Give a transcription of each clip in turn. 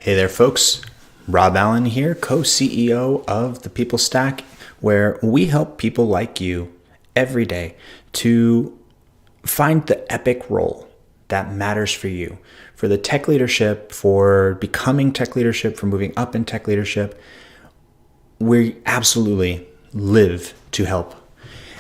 Hey there, folks. Rob Allen here, co-CEO of The People Stack, where we help people like you every day to find the epic role that matters for you, for the tech leadership, for becoming tech leadership, for moving up in tech leadership. We absolutely live to help.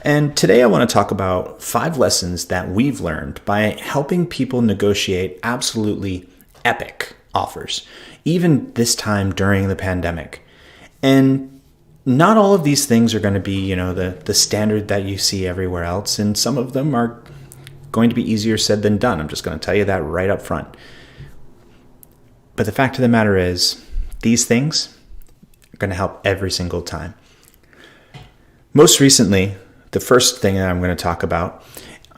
And today I want to talk about 5 lessons that we've learned by helping people negotiate absolutely epic offers, even this time during the pandemic. And not all of these things are going to be, the standard that you see everywhere else. And some of them are going to be easier said than done. I'm just going to tell you that right up front. But the fact of the matter is, these things are going to help every single time. Most recently, the first thing that I'm going to talk about,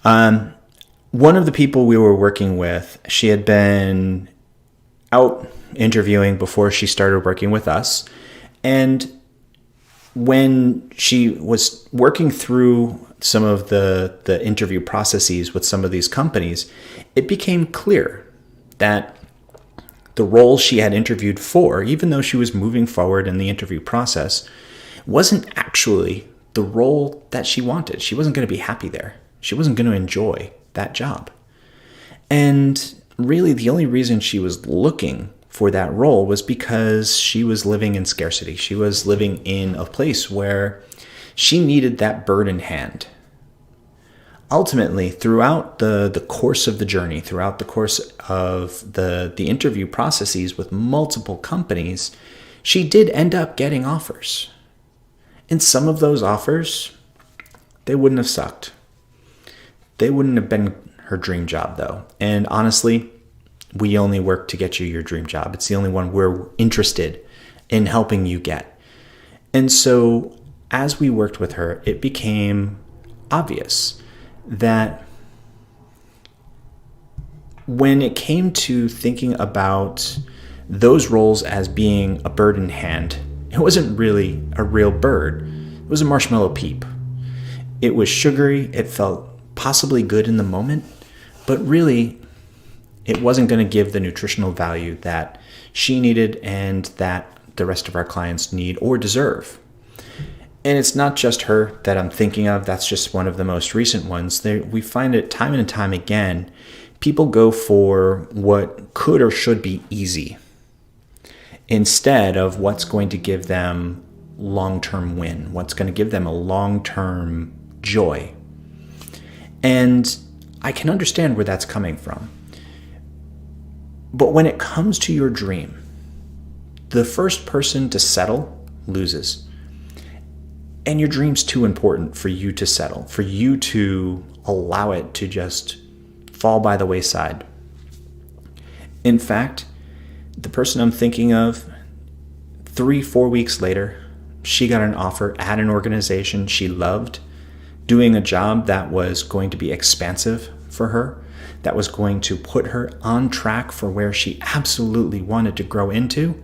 one of the people we were working with, she had been out interviewing before she started working with us. And when she was working through some of the interview processes with some of these companies, it became clear that the role she had interviewed for, even though she was moving forward in the interview process, wasn't actually the role that she wanted. She wasn't going to be happy there. She wasn't going to enjoy that job. And really, the only reason she was looking for that role was because she was living in scarcity. She was living in a place where she needed that bird in hand. Ultimately, throughout the course of the journey, throughout the course of the interview processes with multiple companies, she did end up getting offers. And some of those offers, they wouldn't have sucked. They wouldn't have been her dream job, though. And honestly, we only work to get you your dream job. It's the only one we're interested in helping you get. And so as we worked with her, it became obvious that when it came to thinking about those roles as being a bird in hand, it wasn't really a real bird. It was a marshmallow peep. It was sugary. It felt possibly good in the moment, but really it wasn't going to give the nutritional value that she needed and that the rest of our clients need or deserve. And it's not just her that I'm thinking of. That's just one of the most recent ones. We find it time and time again. People go for what could or should be easy instead of what's going to give them long-term win, what's going to give them a long-term joy. And I can understand where that's coming from. But when it comes to your dream, the first person to settle loses. And your dream's too important for you to settle, for you to allow it to just fall by the wayside. In fact, the person I'm thinking of, 3-4 weeks later, she got an offer at an organization she loved, doing a job that was going to be expansive for her, that was going to put her on track for where she absolutely wanted to grow into,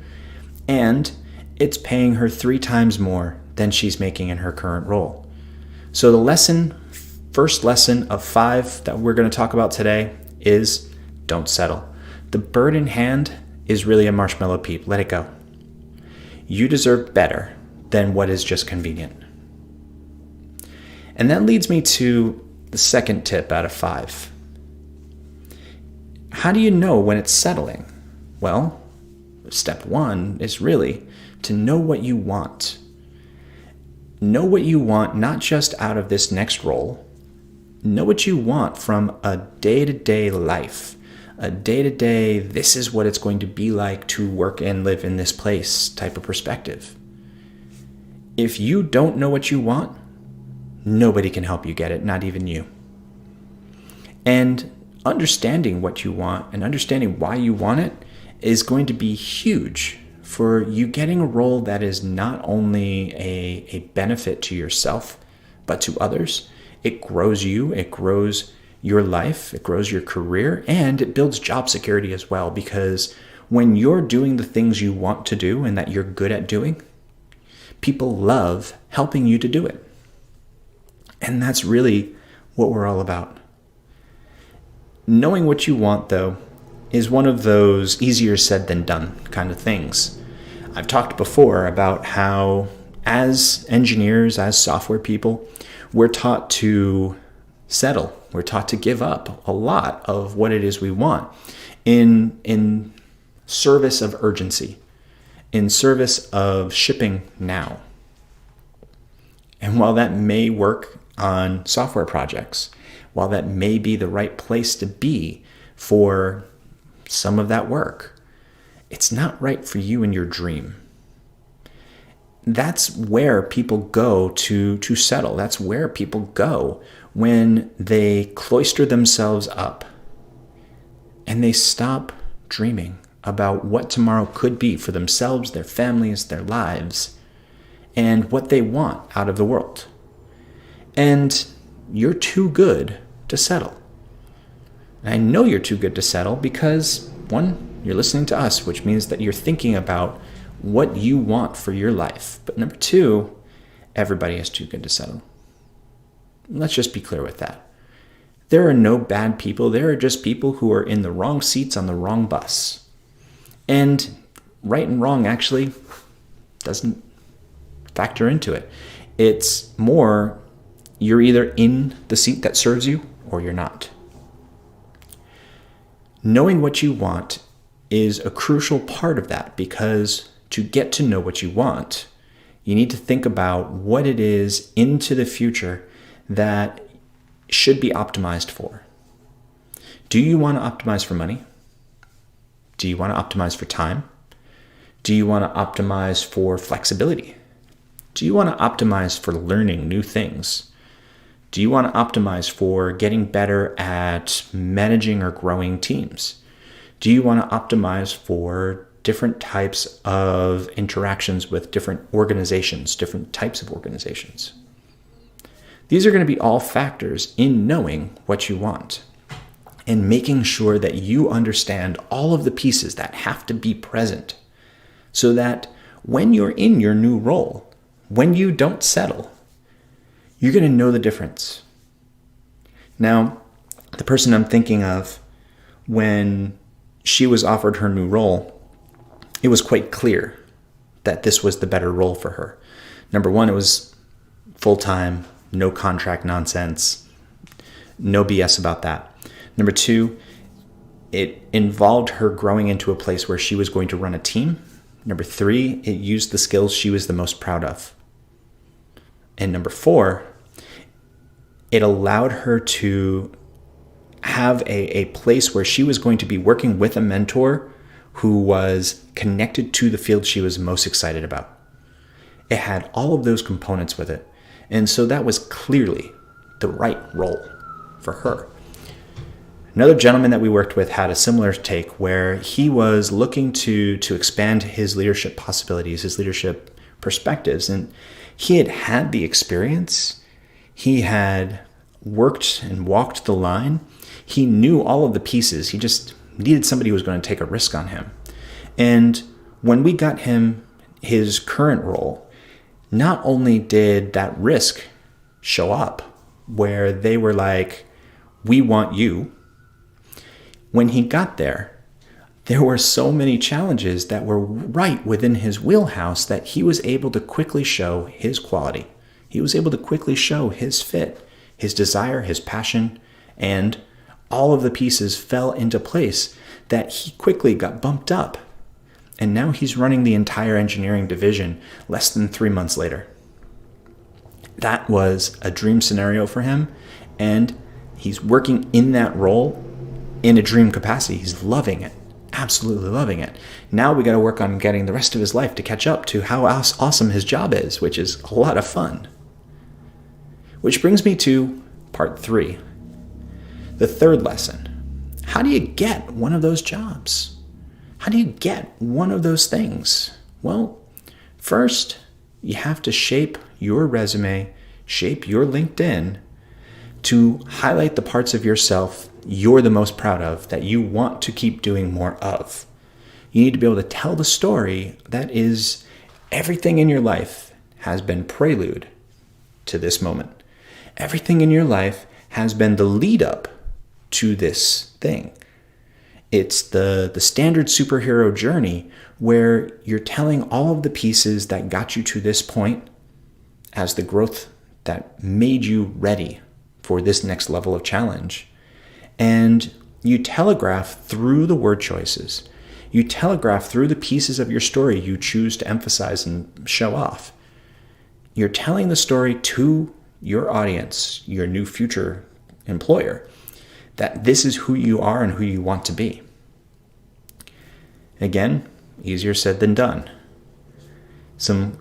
and it's paying her 3 times more than she's making in her current role. So the first lesson of 5 that we're going to talk about today is don't settle. The bird in hand is really a marshmallow peep. Let it go. You deserve better than what is just convenient. And that leads me to the second tip out of 5. How do you know when it's settling? Well, step 1 is really to know what you want. Know what you want, not just out of this next role. Know what you want from a day-to-day life. A day-to-day, this is what it's going to be like to work and live in this place type of perspective. If you don't know what you want, nobody can help you get it, not even you. And understanding what you want and understanding why you want it is going to be huge for you getting a role that is not only a benefit to yourself, but to others. It grows you, it grows your life, it grows your career, and it builds job security as well, because when you're doing the things you want to do and that you're good at doing, people love helping you to do it. And that's really what we're all about. Knowing what you want, though, is one of those easier said than done kind of things. I've talked before about how as engineers, as software people, we're taught to settle. We're taught to give up a lot of what it is we want in service of urgency, in service of shipping now. And while that may work on software projects, while that may be the right place to be for some of that work, it's not right for you and your dream. That's where people go to settle. That's where people go when they cloister themselves up and they stop dreaming about what tomorrow could be for themselves, their families, their lives, and what they want out of the world. And you're too good to settle. And I know you're too good to settle because, one, you're listening to us, which means that you're thinking about what you want for your life. But number two, everybody is too good to settle. Let's just be clear with that. There are no bad people. There are just people who are in the wrong seats on the wrong bus. And right and wrong actually doesn't factor into it. It's more, you're either in the seat that serves you or you're not. Knowing what you want is a crucial part of that, because to get to know what you want, you need to think about what it is into the future that should be optimized for. Do you want to optimize for money? Do you want to optimize for time? Do you want to optimize for flexibility? Do you want to optimize for learning new things? Do you want to optimize for getting better at managing or growing teams? Do you want to optimize for different types of interactions with different organizations, different types of organizations? These are going to be all factors in knowing what you want and making sure that you understand all of the pieces that have to be present so that when you're in your new role, when you don't settle, you're going to know the difference. Now, the person I'm thinking of, when she was offered her new role, it was quite clear that this was the better role for her. Number one, it was full-time, no contract nonsense, no BS about that. Number two, it involved her growing into a place where she was going to run a team. Number three, it used the skills she was the most proud of. And number four, it allowed her to have a place where she was going to be working with a mentor who was connected to the field she was most excited about. It had all of those components with it. And so that was clearly the right role for her. Another gentleman that we worked with had a similar take where he was looking to expand his leadership possibilities, his leadership perspectives. And he had had the experience. He had worked and walked the line. He knew all of the pieces. He just needed somebody who was going to take a risk on him. And when we got him his current role, not only did that risk show up where they were like, we want you. When he got there, there were so many challenges that were right within his wheelhouse that he was able to quickly show his quality. He was able to quickly show his fit, his desire, his passion, and all of the pieces fell into place that he quickly got bumped up. And now he's running the entire engineering division less than 3 months later. That was a dream scenario for him, and he's working in that role in a dream capacity. He's loving it, absolutely loving it. Now we got to work on getting the rest of his life to catch up to how awesome his job is, which is a lot of fun. Which brings me to part 3. The third lesson. How do you get one of those jobs? How do you get one of those things? Well, first, you have to shape your resume, shape your LinkedIn to highlight the parts of yourself you're the most proud of, that you want to keep doing more of. You need to be able to tell the story that is everything in your life has been prelude to this moment. Everything in your life has been the lead up to this thing. It's the standard superhero journey where you're telling all of the pieces that got you to this point as the growth that made you ready for this next level of challenge. And you telegraph through the word choices. You telegraph through the pieces of your story you choose to emphasize and show off. You're telling the story to your audience, your new future employer, that this is who you are and who you want to be. Again, easier said than done. Some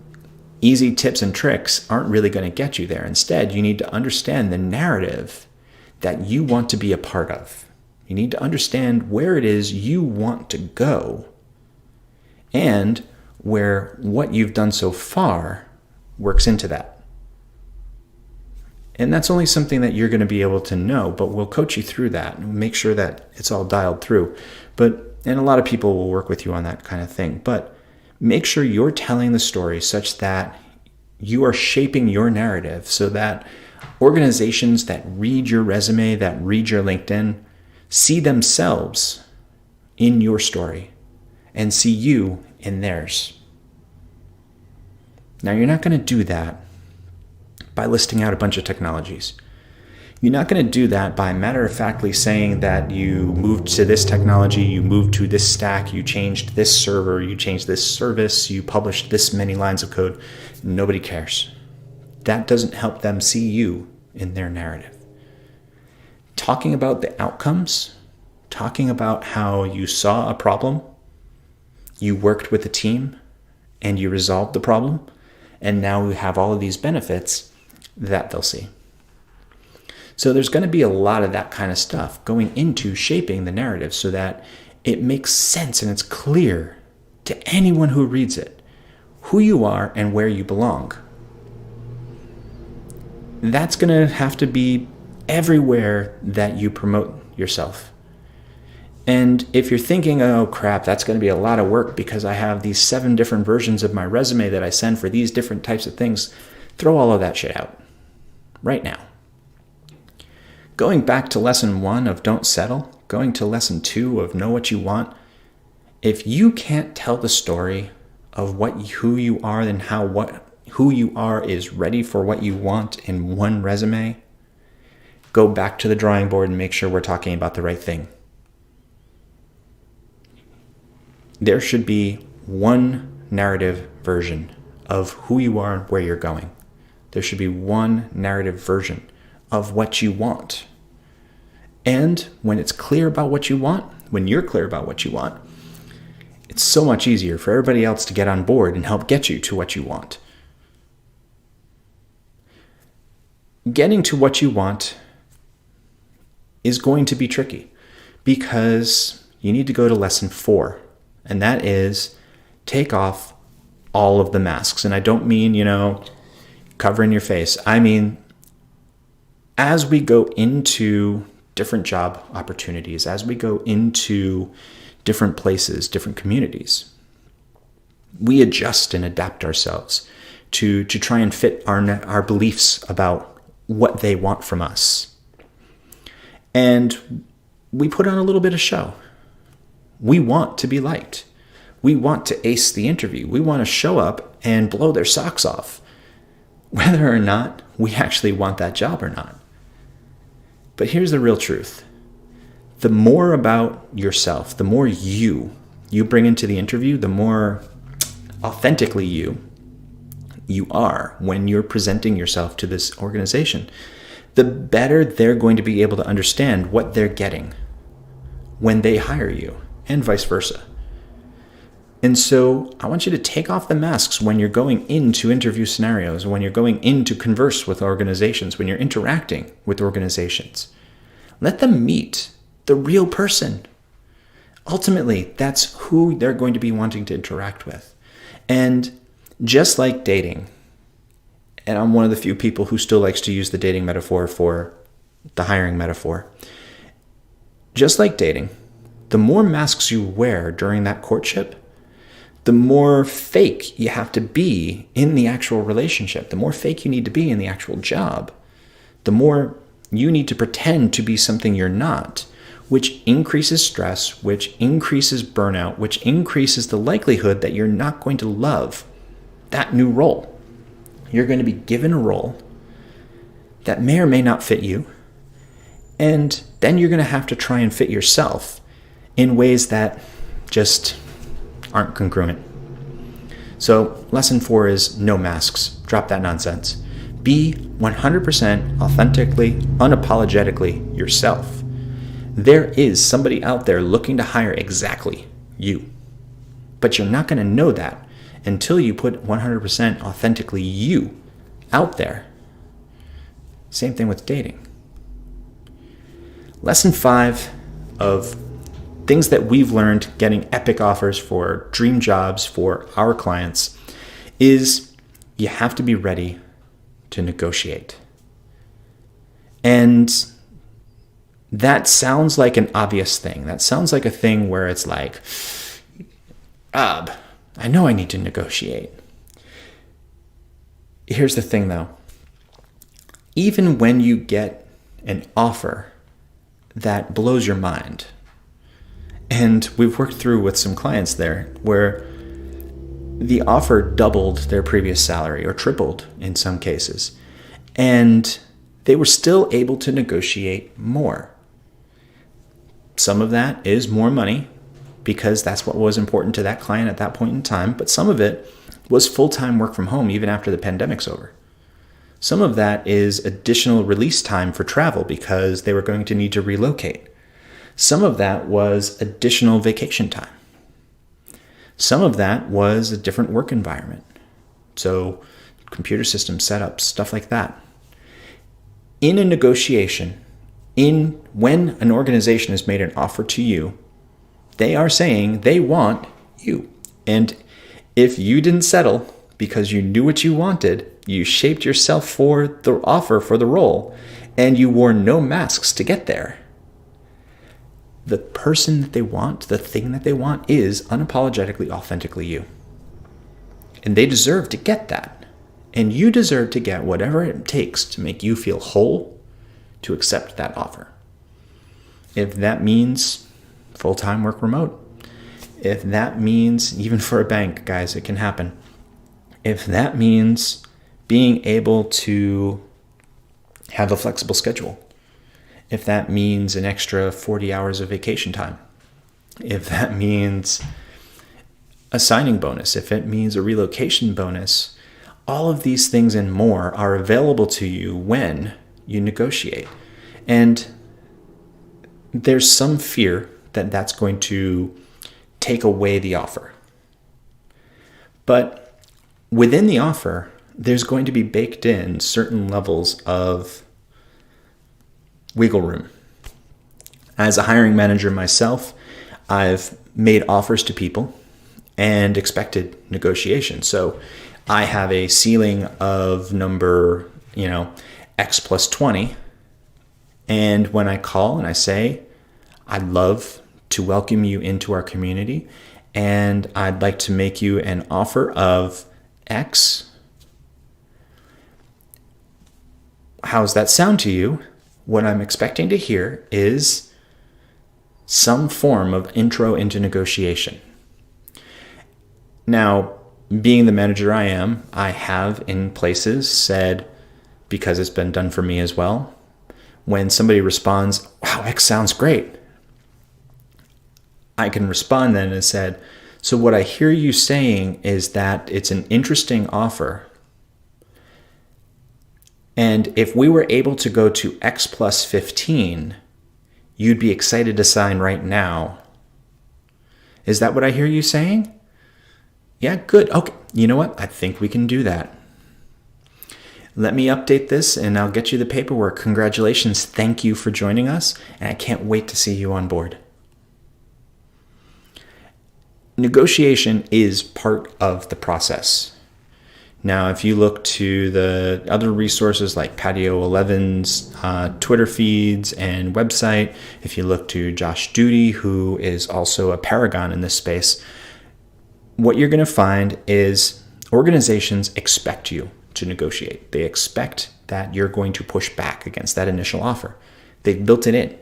easy tips and tricks aren't really going to get you there. Instead, you need to understand the narrative that you want to be a part of. You need to understand where it is you want to go and where what you've done so far works into that. And that's only something that you're going to be able to know, but we'll coach you through that and make sure that it's all dialed through. And a lot of people will work with you on that kind of thing. But make sure you're telling the story such that you are shaping your narrative so that organizations that read your resume, that read your LinkedIn, see themselves in your story and see you in theirs. Now, you're not going to do that by listing out a bunch of technologies. You're not going to do that by matter-of-factly saying that you moved to this technology, you moved to this stack, you changed this server, you changed this service, you published this many lines of code. Nobody cares. That doesn't help them see you in their narrative. Talking about the outcomes, talking about how you saw a problem, you worked with a team, and you resolved the problem, and now we have all of these benefits that they'll see. So there's going to be a lot of that kind of stuff going into shaping the narrative so that it makes sense and it's clear to anyone who reads it who you are and where you belong. That's going to have to be everywhere that you promote yourself. And if you're thinking, oh crap, that's going to be a lot of work because I have these 7 different versions of my resume that I send for these different types of things, throw all of that shit out right now. Going back to lesson 1 of don't settle, going to lesson 2 of know what you want, if you can't tell the story of who you are and who you are is ready for what you want in one resume, go back to the drawing board and make sure we're talking about the right thing. There should be one narrative version of who you are and where you're going. There should be one narrative version of what you want. And when it's clear about what you want, when you're clear about what you want, it's so much easier for everybody else to get on board and help get you to what you want. Getting to what you want is going to be tricky because you need to go to lesson 4, and that is take off all of the masks. And I don't mean, covering your face. I mean, as we go into different job opportunities, as we go into different places, different communities, we adjust and adapt ourselves to try and fit our beliefs about what they want from us. And we put on a little bit of show. We want to be liked. We want to ace the interview. We want to show up and blow their socks off, whether or not we actually want that job or not. But here's the real truth. The more about yourself, the more you bring into the interview, the more authentically you are when you're presenting yourself to this organization, the better they're going to be able to understand what they're getting when they hire you, and vice versa. And so I want you to take off the masks when you're going into interview scenarios, when you're going in to converse with organizations, when you're interacting with organizations. Let them meet the real person. Ultimately, that's who they're going to be wanting to interact with. And just like dating, and I'm one of the few people who still likes to use the dating metaphor for the hiring metaphor. Just like dating, the more masks you wear during that courtship, the more fake you have to be in the actual relationship, the more fake you need to be in the actual job, the more you need to pretend to be something you're not which increases stress, which increases burnout, which increases the likelihood that you're not going to love that new role. You're going to be given a role that may or may not fit you, and then you're going to have to try and fit yourself in ways that just aren't congruent. So lesson 4 is no masks. Drop that nonsense. Be 100% authentically, unapologetically yourself. There is somebody out there looking to hire exactly you. But you're not going to know that until you put 100% authentically you out there. Same thing with dating. Lesson 5 of things that we've learned getting epic offers for dream jobs for our clients is you have to be ready to negotiate. And that sounds like an obvious thing. That sounds like a thing where it's like, Rob, I know I need to negotiate. Here's the thing though. Even when you get an offer that blows your mind, and we've worked through with some clients there where the offer doubled their previous salary or tripled in some cases, and they were still able to negotiate more. Some of that is more money because that's what was important to that client at that point in time, but some of it was full-time work from home even after the pandemic's over. Some of that is additional release time for travel because they were going to need to relocate. Some of that was additional vacation time. Some of that was a different work environment. So computer system setups, stuff like that. In a negotiation, when an organization has made an offer to you, they are saying they want you. And if you didn't settle because you knew what you wanted, you shaped yourself for the offer for the role, and you wore no masks to get there, the person that they want, the thing that they want is unapologetically, authentically you. And they deserve to get that. And you deserve to get whatever it takes to make you feel whole to accept that offer. If that means full-time work remote, if that means, even for a bank, guys, it can happen. If that means being able to have a flexible schedule, if that means an extra 40 hours of vacation time, if that means a signing bonus, if it means a relocation bonus, all of these things and more are available to you when you negotiate. And there's some fear that that's going to take away the offer. But within the offer, there's going to be baked in certain levels of wiggle room. As a hiring manager myself, I've made offers to people and expected negotiation. So I have a ceiling of number, X plus 20. And when I call and I say, I'd love to welcome you into our community and I'd like to make you an offer of X. How does that sound to you? What I'm expecting to hear is some form of intro into negotiation. Now, being the manager I am, I have in places said, because it's been done for me as well, when somebody responds, wow, X sounds great, I can respond then and said, so what I hear you saying is that it's an interesting offer. And if we were able to go to X plus 15, you'd be excited to sign right now. Is that what I hear you saying? Yeah, good. Okay. You know what? I think we can do that. Let me update this and I'll get you the paperwork. Congratulations. Thank you for joining us. And I can't wait to see you on board. Negotiation is part of the process. Now, if you look to the other resources like Patio 11's Twitter feeds and website, if you look to Josh Duty, who is also a paragon in this space, what you're going to find is organizations expect you to negotiate. They expect that you're going to push back against that initial offer. They've built it in.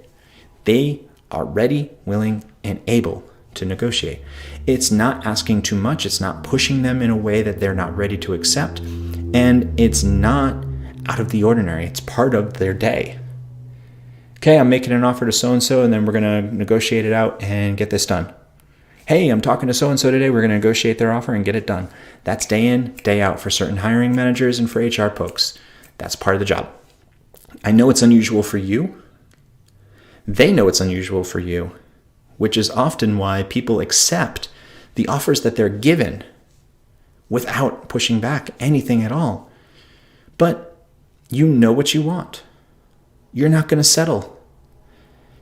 They are ready, willing, and able to negotiate. It's not asking too much. It's not pushing them in a way that they're not ready to accept. And it's not out of the ordinary. It's part of their day. Okay, I'm making an offer to so-and-so, and then we're going to negotiate it out and get this done. Hey, I'm talking to so-and-so today. We're going to negotiate their offer and get it done. That's day in, day out for certain hiring managers and for HR folks. That's part of the job. I know it's unusual for you. They know it's unusual for you, which is often why people accept the offers that they're given without pushing back anything at all. But you know what you want. You're not going to settle.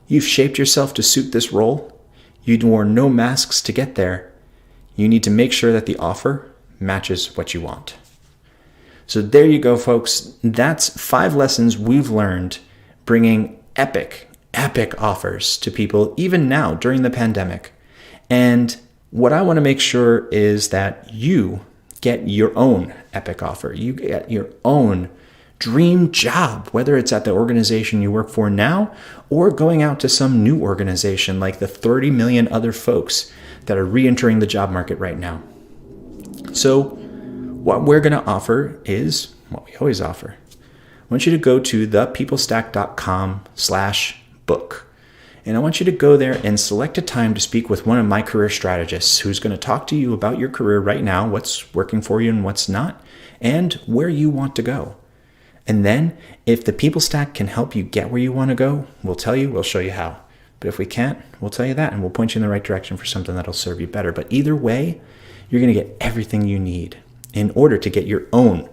You've shaped yourself to suit this role. You wore no masks to get there. You need to make sure that the offer matches what you want. So there you go, folks. That's 5 lessons we've learned bringing epic offers to people even now during the pandemic. And what I want to make sure is that you get your own epic offer. You get your own dream job, whether it's at the organization you work for now or going out to some new organization like the 30 million other folks that are re-entering the job market right now. So what we're going to offer is what we always offer. I want you to go to thepeoplestack.com/book. And I want you to go there and select a time to speak with one of my career strategists who's going to talk to you about your career right now, what's working for you and what's not, and where you want to go. And then if the People Stack can help you get where you want to go, we'll tell you, we'll show you how. But if we can't, we'll tell you that and we'll point you in the right direction for something that'll serve you better. But either way, you're going to get everything you need in order to get your own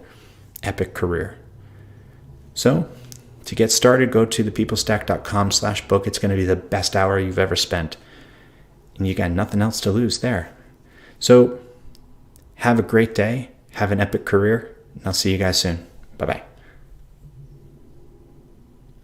epic career. So to get started, go to thepeoplestack.com/book. It's going to be the best hour you've ever spent. And you got nothing else to lose there. So have a great day. Have an epic career. And I'll see you guys soon. Bye-bye.